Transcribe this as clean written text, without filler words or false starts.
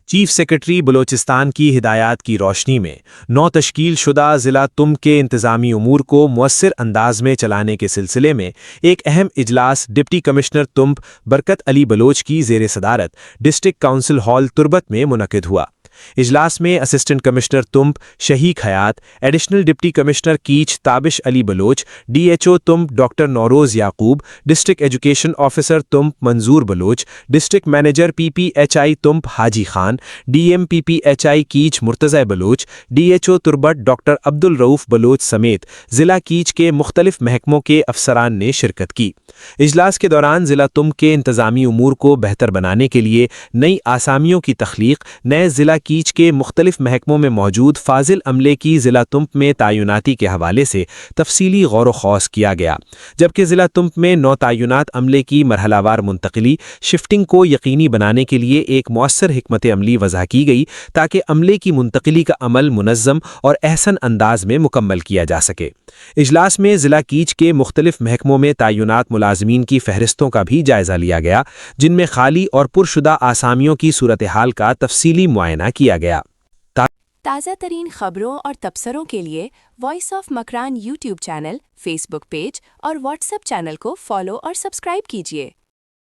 Chief secretary Balochistan کی ہدایات کی روشنی میں نو تشکیل شدہ ضلع تم کے انتظامی امور کو مؤثر انداز میں چلانے کے سلسلے میں ایک اہم اجلاس ڈپٹی کمشنر تم برکت علی بلوچ کی زیر صدارت ڈسٹرکٹ کونسل ہال تربت میں منعقد ہوا۔ اجلاس میں اسسٹنٹ کمشنر تم Shahiq Hayat, additional deputy commissioner Kech Tabish Ali Baloch, D H O تم doctor Nauroz Yaqoob, district education officer تم Manzoor Baloch, district manager P P H I تم Haji Khan, D M P P H I Kech Murtaza Baloch, D H O Turbat doctor عبد الرؤف بلوچ سمیت ضلع کیچ کے مختلف محکموں کے افسران نے شرکت کی۔ اجلاس کے دوران ضلع تم کے انتظامی امور کو بہتر بنانے کے لیے نئی آسامیوں کی تخلیق، نئے ضلع کیچ کے مختلف محکموں میں موجود فاضل عملے کی ضلع تمپ میں تعیناتی کے حوالے سے تفصیلی غور و خوض کیا گیا، جبکہ ضلع تمپ میں نو تعینات عملے کی مرحلہ وار منتقلی شفٹنگ کو یقینی بنانے کے لیے ایک مؤثر حکمت عملی وضع کی گئی تاکہ عملے کی منتقلی کا عمل منظم اور احسن انداز میں مکمل کیا جا سکے۔ اجلاس میں ضلع کیچ کے مختلف محکموں میں تعینات ملازمین کی فہرستوں کا بھی جائزہ لیا گیا، جن میں خالی اور پرشدہ آسامیوں کی صورتحال کا تفصیلی معائنہ کیا گیا۔ تازہ ترین خبروں اور تبصروں کے لیے voice of Makran YouTube channel, Facebook page اور واٹس ایپ چینل کو فالو اور سبسکرائب کیجیے۔